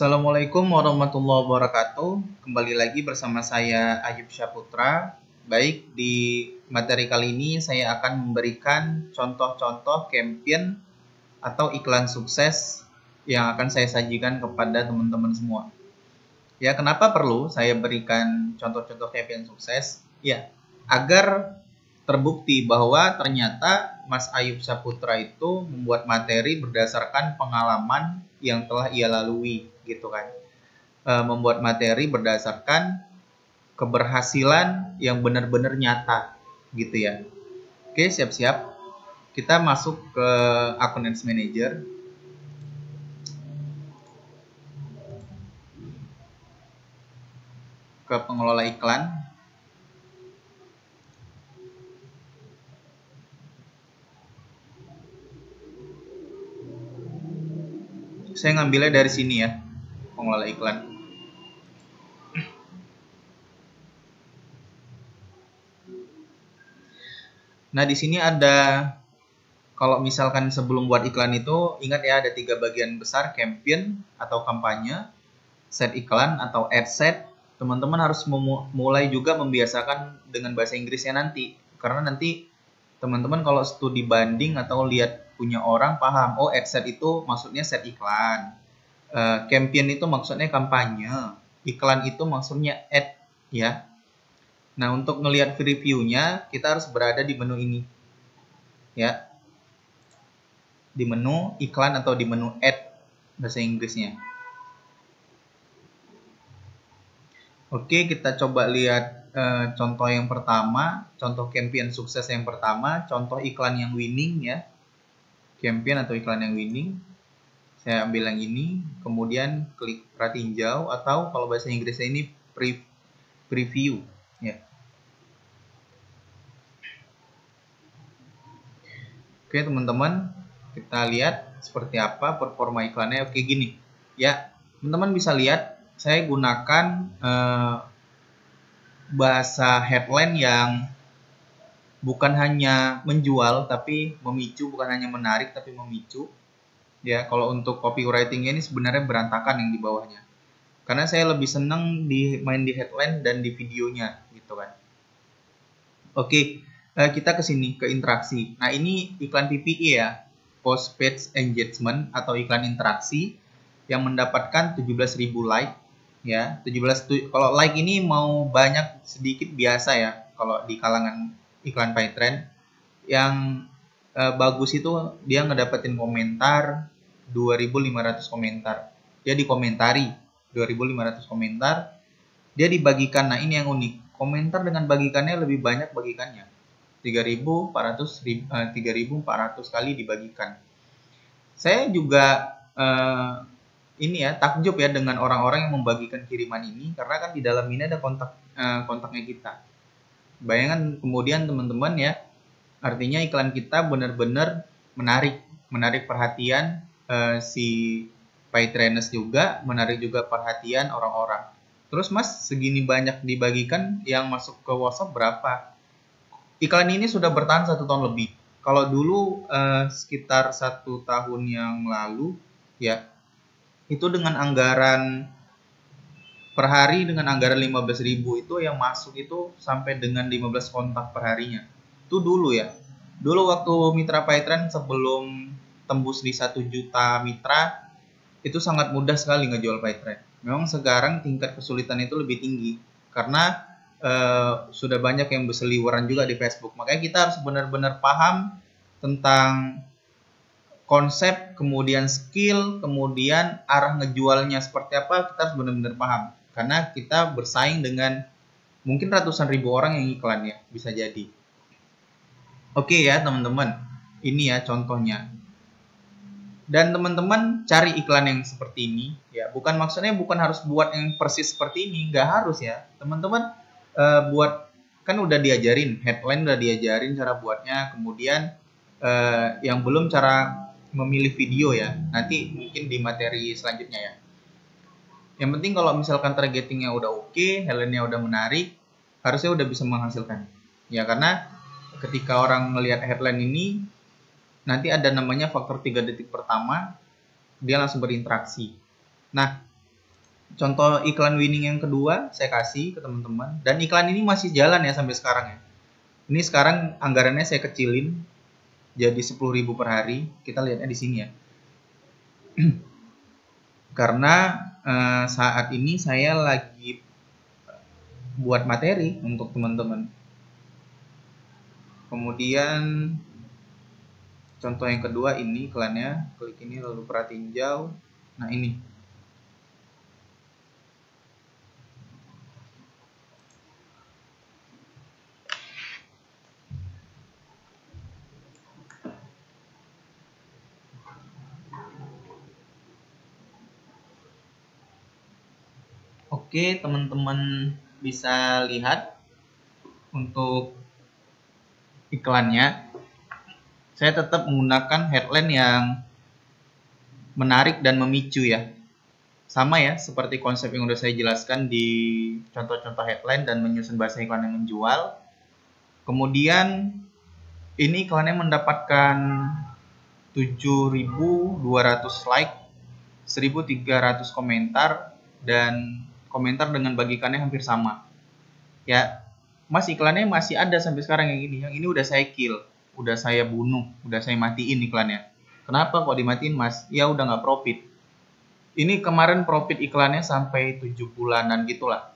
Assalamualaikum warahmatullahi wabarakatuh. Kembali lagi bersama saya Ayub Syaputra. Baik, di materi kali ini saya akan memberikan contoh-contoh campaign atau iklan sukses yang akan saya sajikan kepada teman-teman semua. Ya, kenapa perlu saya berikan contoh-contoh campaign sukses? Ya, agar terbukti bahwa ternyata Mas Ayub Syaputra itu membuat materi berdasarkan pengalaman yang telah ia lalui, gitu kan. Membuat materi berdasarkan keberhasilan yang benar-benar nyata, gitu ya. Oke, siap-siap. Kita masuk ke akun Ads Manager. Ke pengelola iklan. Saya ngambilnya dari sini ya, pengelola iklan. Nah, di sini ada, kalau misalkan sebelum buat iklan itu, ingat ya ada 3 bagian besar, campaign atau kampanye, set iklan atau ad set. Teman-teman harus mulai juga membiasakan dengan bahasa Inggrisnya nanti. Karena nanti teman-teman kalau studi banding atau lihat punya orang paham, oh ad set itu maksudnya set iklan. Campaign itu maksudnya kampanye. Iklan itu maksudnya ad ya. Nah, untuk ngelihat reviewnya, kita harus berada di menu ini. Ya. Di menu iklan atau di menu ad bahasa Inggrisnya. Oke, kita coba lihat contoh yang pertama, contoh campaign sukses yang pertama, contoh iklan yang winning ya. Campaign atau iklan yang winning. Saya ambil yang ini, kemudian klik tinjau atau kalau bahasa Inggrisnya ini preview ya. Oke, teman-teman, kita lihat seperti apa performa iklannya. Oke, gini. Ya, teman-teman bisa lihat saya gunakan bahasa headline yang bukan hanya menjual tapi memicu, bukan hanya menarik tapi memicu. Ya, kalau untuk copywriting ini sebenarnya berantakan yang di bawahnya. Karena saya lebih senang main di headline dan di videonya gitu kan. Oke, kita ke sini ke interaksi. Nah, ini iklan PPE ya, post page engagement atau iklan interaksi yang mendapatkan 17.000 like ya. 17 kalau like ini mau banyak sedikit biasa ya kalau di kalangan iklan PayTrend. Yang bagus itu dia ngedapetin komentar 2.500 komentar. Dia dikomentari 2.500 komentar. Dia dibagikan. Nah, ini yang unik. Komentar dengan bagikannya lebih banyak bagikannya. 3.400 kali dibagikan. Saya juga ini ya takjub ya dengan orang-orang yang membagikan kiriman ini karena kan di dalam ini ada kontaknya kita. Bayangkan kemudian teman-teman ya, artinya iklan kita benar-benar menarik perhatian si PayTrainers juga, menarik juga perhatian orang-orang. Terus Mas, segini banyak dibagikan yang masuk ke WhatsApp berapa? Iklan ini sudah bertahan 1 tahun lebih. Kalau dulu sekitar 1 tahun yang lalu ya, itu dengan anggaran per hari dengan anggaran 15.000 itu yang masuk itu sampai dengan 15 kontak per harinya. Itu dulu ya. Dulu waktu Mitra PayTrend sebelum tembus di 1 juta mitra, itu sangat mudah sekali ngejual PayTrend. Memang sekarang tingkat kesulitan itu lebih tinggi karena sudah banyak yang berseliweran juga di Facebook. Makanya kita harus benar-benar paham tentang konsep, kemudian skill, kemudian arah ngejualnya seperti apa, kita harus benar-benar paham. Karena kita bersaing dengan mungkin ratusan ribu orang yang iklan ya, bisa jadi. Oke ya teman-teman, ini ya contohnya. Dan teman-teman cari iklan yang seperti ini ya, maksudnya bukan harus buat yang persis seperti ini, nggak harus ya teman-teman. Buat kan udah diajarin headline, udah diajarin cara buatnya, kemudian yang belum cara memilih video ya, nanti mungkin di materi selanjutnya ya. Yang penting kalau misalkan targetingnya udah oke, headline-nya udah menarik, harusnya udah bisa menghasilkan ya. Karena ketika orang melihat headline ini, nanti ada namanya faktor 3 detik pertama, dia langsung berinteraksi. Nah, Contoh iklan winning yang kedua saya kasih ke teman-teman, dan iklan ini masih jalan ya sampai sekarang ya. Ini sekarang anggarannya saya kecilin jadi 10.000 per hari. Kita lihatnya di sini ya. Karena saat ini saya lagi buat materi untuk teman-teman. Kemudian contoh yang kedua ini iklannya, klik ini lalu pratinjau. Nah ini. Oke, teman-teman bisa lihat untuk iklannya. Saya tetap menggunakan headline yang menarik dan memicu ya. Sama ya, seperti konsep yang udah saya jelaskan di contoh-contoh headline dan menyusun bahasa iklan yang menjual. Kemudian ini iklannya mendapatkan 7.200 like, 1.300 komentar, dan komentar dengan bagikannya hampir sama. Ya, Mas, iklannya masih ada sampai sekarang yang ini. Yang ini udah saya kill, udah saya bunuh, udah saya matiin iklannya. Kenapa kok dimatiin, Mas? Ya udah nggak profit. Ini kemarin profit iklannya sampai 7 bulanan gitulah.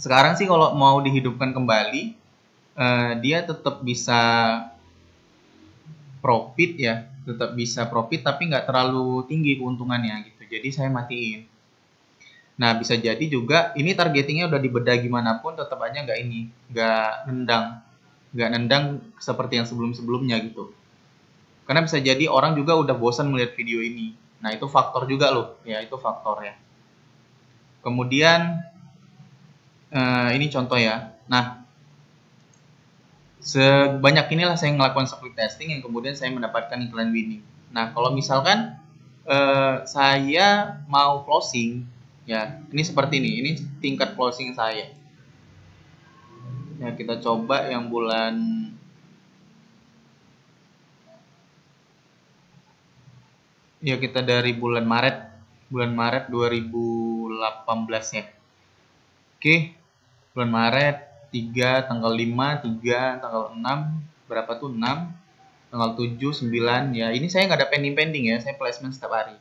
Sekarang sih kalau mau dihidupkan kembali, dia tetap bisa profit ya, tetap bisa profit tapi nggak terlalu tinggi keuntungannya gitu. Jadi saya matiin. Nah, bisa jadi juga ini targetingnya udah dibedah gimana pun tetap aja nggak nendang seperti yang sebelum-sebelumnya gitu. Karena bisa jadi orang juga udah bosan melihat video ini. Nah, itu faktor juga loh, ya itu faktor ya. Kemudian ini contoh ya. Nah, sebanyak inilah saya melakukan split testing yang kemudian saya mendapatkan iklan winning. Nah, kalau misalkan saya mau closing, ya ini seperti ini tingkat closing saya. Ya, kita coba yang kita dari bulan Maret 2018 ya. Oke, bulan Maret 3, tanggal 5, 3, tanggal 6, berapa tuh 6, tanggal 7, 9, ya ini saya nggak ada pending ya, saya placement setiap hari.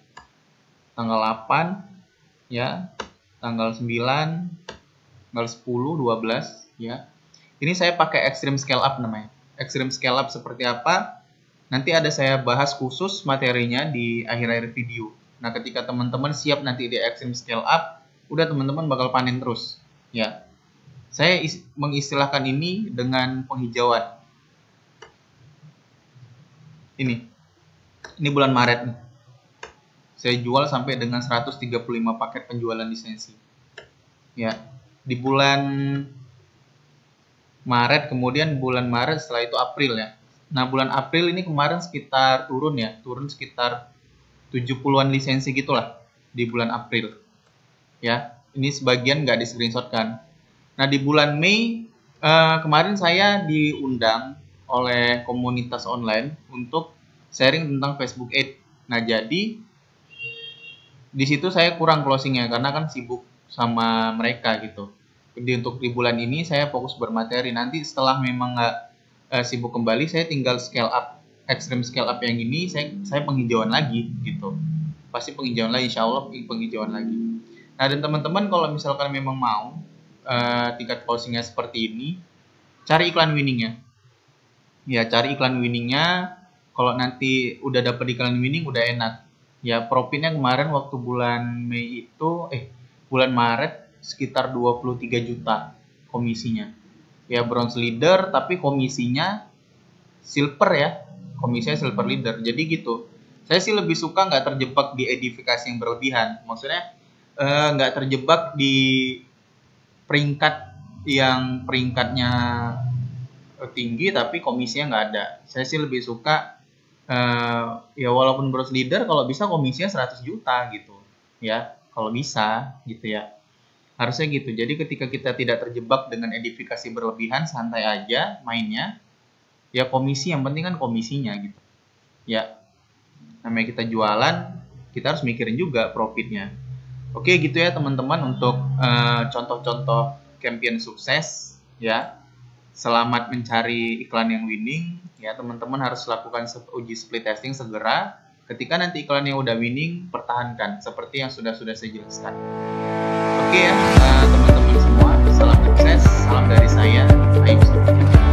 Tanggal 8, ya, tanggal 9, tanggal 10, 12, ya. Ini saya pakai extreme scale up namanya. Extreme scale up seperti apa? Nanti ada saya bahas khusus materinya di akhir-akhir video. Nah, ketika teman-teman siap nanti di extreme scale up, udah teman-teman bakal panen terus. Ya, saya mengistilahkan ini dengan penghijauan. Ini bulan Maret nih. Saya jual sampai dengan 135 paket penjualan lisensi. Ya, di bulan Maret, kemudian bulan Maret, setelah itu April ya. Nah, bulan April ini kemarin sekitar turun sekitar 70-an lisensi gitulah di bulan April. Ya, ini sebagian nggak di screenshot kan. Nah, di bulan Mei kemarin saya diundang oleh komunitas online untuk sharing tentang Facebook Ads. Nah, jadi di situ saya kurang closingnya karena kan sibuk sama mereka gitu. Jadi untuk di bulan ini saya fokus bermateri. Nanti setelah memang nggak sibuk kembali, saya tinggal scale up, extreme scale up yang ini saya penghijauan lagi gitu. Pasti penghijauan lagi, insya Allah penghijauan lagi. Nah, dan teman-teman kalau misalkan memang mau tingkat closingnya seperti ini, cari iklan winningnya. Ya, cari iklan winningnya. Kalau nanti udah dapet iklan winning udah enak. Ya, profitnya kemarin waktu bulan Mei itu, bulan Maret sekitar 23 juta komisinya. Ya, bronze leader tapi komisinya silver ya. Komisinya silver leader. Jadi gitu. Saya sih lebih suka nggak terjebak di edifikasi yang berlebihan. Maksudnya nggak terjebak di peringkat yang peringkatnya tinggi tapi komisinya nggak ada. Saya sih lebih suka ya walaupun bronze leader kalau bisa komisinya 100 juta gitu. Ya, kalau bisa gitu ya. Harusnya gitu. Jadi ketika kita tidak terjebak dengan edifikasi berlebihan, santai aja mainnya. Ya komisi, yang penting kan komisinya gitu. Ya, namanya kita jualan, kita harus mikirin juga profitnya. Oke, gitu ya teman-teman untuk contoh-contoh campaign sukses ya. Selamat mencari iklan yang winning ya. Teman-teman harus lakukan uji split testing segera. Ketika nanti iklan yang udah winning, pertahankan seperti yang sudah saya jelaskan. Oke ya teman-teman semua, salam sukses, salam dari saya, Ayub.